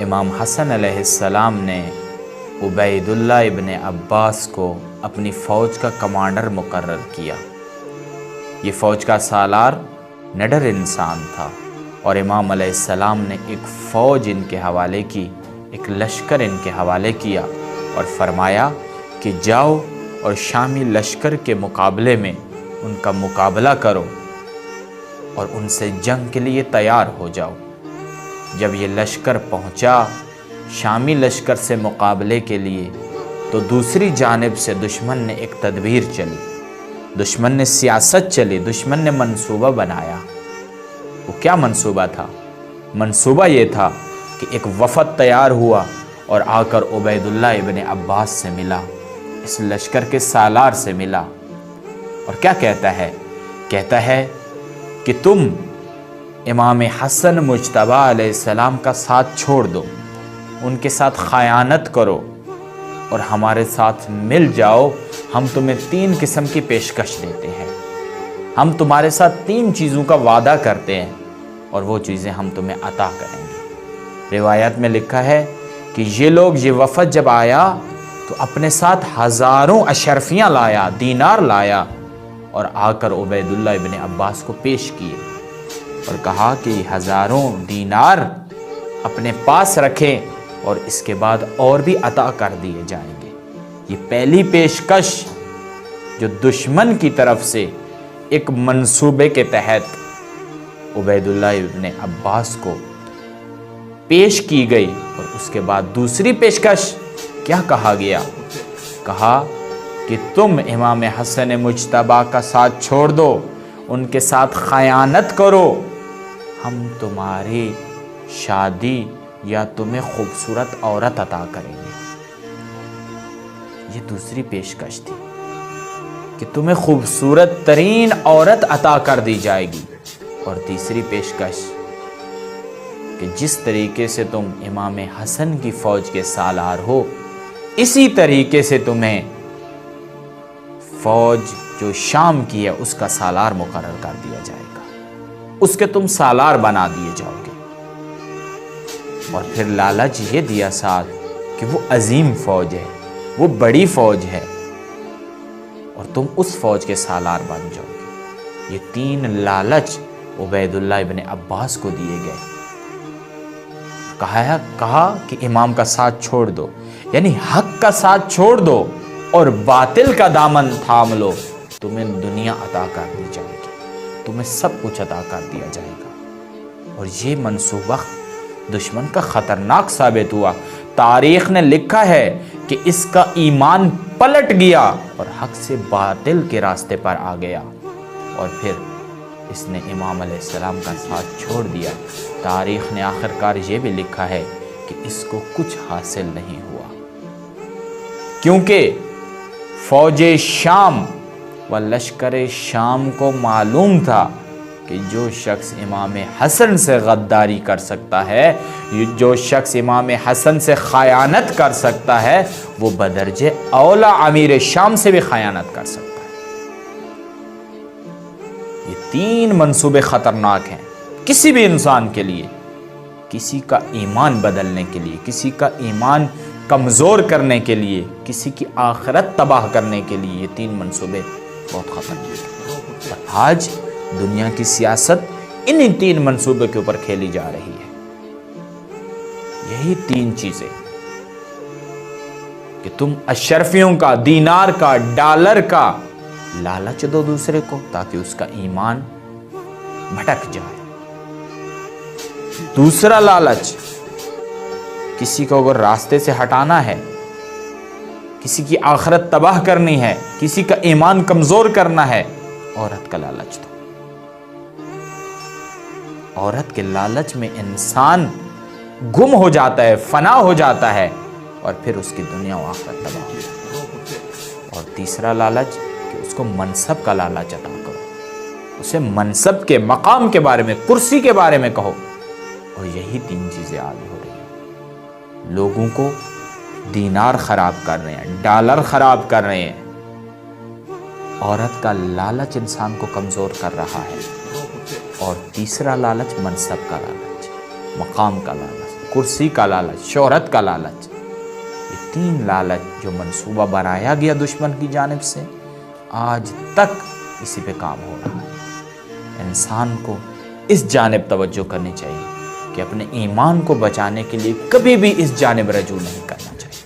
امام حسن علیہ السلام نے عبیداللہ ابن عباس کو اپنی فوج کا کمانڈر مقرر کیا۔ یہ فوج کا سالار نڈر انسان تھا، اور امام علیہ السلام نے ایک فوج ان کے حوالے کی، ایک لشکر ان کے حوالے کیا اور فرمایا کہ جاؤ اور شامی لشکر کے مقابلے میں ان کا مقابلہ کرو اور ان سے جنگ کے لیے تیار ہو جاؤ۔ جب یہ لشکر پہنچا شامی لشکر سے مقابلے کے لیے، تو دوسری جانب سے دشمن نے ایک تدبیر چلی، دشمن نے سیاست چلی، دشمن نے منصوبہ بنایا۔ وہ کیا منصوبہ تھا؟ منصوبہ یہ تھا کہ ایک وفد تیار ہوا اور آ کر عبیداللہ ابن عباس سے ملا، اس لشکر کے سالار سے ملا، اور کیا کہتا ہے؟ کہتا ہے کہ تم امام حسن مجتبیٰ علیہ السلام کا ساتھ چھوڑ دو، ان کے ساتھ خیانت کرو اور ہمارے ساتھ مل جاؤ، ہم تمہیں 3 قسم کی پیشکش دیتے ہیں، ہم تمہارے ساتھ 3 چیزوں کا وعدہ کرتے ہیں اور وہ چیزیں ہم تمہیں عطا کریں گے۔ روایات میں لکھا ہے کہ یہ وفد جب آیا تو اپنے ساتھ ہزاروں اشرفیاں لایا، دینار لایا، اور آ کر عبیداللہ ابن عباس کو پیش کیے اور کہا کہ یہ ہزاروں دینار اپنے پاس رکھیں اور اس کے بعد اور بھی عطا کر دیے جائیں گے۔ یہ پہلی پیشکش جو دشمن کی طرف سے ایک منصوبے کے تحت عبیداللہ ابن عباس کو پیش کی گئی، اور اس کے بعد دوسری پیشکش کیا کہا گیا؟ کہا کہ تم امام حسن مجتبیٰ کا ساتھ چھوڑ دو، ان کے ساتھ خیانت کرو، ہم تمہاری شادی یا تمہیں خوبصورت عورت عطا کریں گے۔ یہ دوسری پیشکش تھی کہ تمہیں خوبصورت ترین عورت عطا کر دی جائے گی، اور تیسری پیشکش کہ جس طریقے سے تم امام حسن کی فوج کے سالار ہو، اسی طریقے سے تمہیں فوج جو شام کی ہے اس کا سالار مقرر کر دیا جائے گا، اس کے تم سالار بنا دیے جاؤ گے۔ اور پھر لالچ یہ دیا ساتھ کہ وہ عظیم فوج ہے، وہ بڑی فوج ہے، اور تم اس فوج کے سالار بن جاؤ گے۔ یہ 3 لالچ عبیداللہ ابن عباس کو دیے گئے۔ کہا کہ امام کا ساتھ چھوڑ دو، یعنی حق کا ساتھ چھوڑ دو اور باطل کا دامن تھام لو، تمہیں دنیا عطا کر دی جائے گی، تمہیں سب کچھ عطا کر دیا جائے گا۔ اور یہ منصوبہ دشمن کا خطرناک ثابت ہوا۔ تاریخ نے لکھا ہے کہ اس کا ایمان پلٹ گیا اور حق سے باطل کے راستے پر آ گیا، اور پھر اس نے امام علیہ السلام کا ساتھ چھوڑ دیا۔ تاریخ نے آخرکار یہ بھی لکھا ہے کہ اس کو کچھ حاصل نہیں ہوا، کیونکہ فوج شام و لشکر شام کو معلوم تھا کہ جو شخص امام حسن سے غداری کر سکتا ہے، جو شخص امام حسن سے خیانت کر سکتا ہے، وہ بدرجہ اولا امیر شام سے بھی خیانت کر سکتا ہے۔ یہ 3 منصوبے خطرناک ہیں کسی بھی انسان کے لیے، کسی کا ایمان بدلنے کے لیے، کسی کا ایمان کمزور کرنے کے لیے، کسی کی آخرت تباہ کرنے کے لیے۔ یہ 3 منصوبے بہت خطرناک ہیں، اور آج دنیا کی سیاست انہی 3 منصوبے کے اوپر کھیلی جا رہی ہے۔ یہی 3 چیزیں کہ تم اشرفیوں کا، دینار کا، ڈالر کا لالچ دو دوسرے کو تاکہ اس کا ایمان بھٹک جائے۔ دوسرا لالچ، کسی کو اگر راستے سے ہٹانا ہے، کسی کی آخرت تباہ کرنی ہے، کسی کا ایمان کمزور کرنا ہے، عورت کا لالچ دو۔ عورت کے لالچ میں انسان گم ہو جاتا ہے، فنا ہو جاتا ہے، اور پھر اس کی دنیا و آخرت تباہ ہو جاتی ہے۔ اور تیسرا لالچ کہ اس کو منصب کا لالچ عطا کرو، اسے منصب کے، مقام کے بارے میں، کرسی کے بارے میں کہو۔ اور یہی 3 چیزیں آج ہو رہی ہیں۔ لوگوں کو دینار خراب کر رہے ہیں، ڈالر خراب کر رہے ہیں۔ عورت کا لالچ انسان کو کمزور کر رہا ہے، اور تیسرا لالچ منصب کا لالچ، مقام کا لالچ، کرسی کا لالچ، شہرت کا لالچ، یہ تین لالچ جو منصوبہ بنایا گیا دشمن کی جانب سے، آج تک اسی پہ کام ہو رہا ہے۔ انسان کو اس جانب توجہ کرنی چاہیے کہ اپنے ایمان کو بچانے کے لیے کبھی بھی اس جانب رجوع نہیں کرنا۔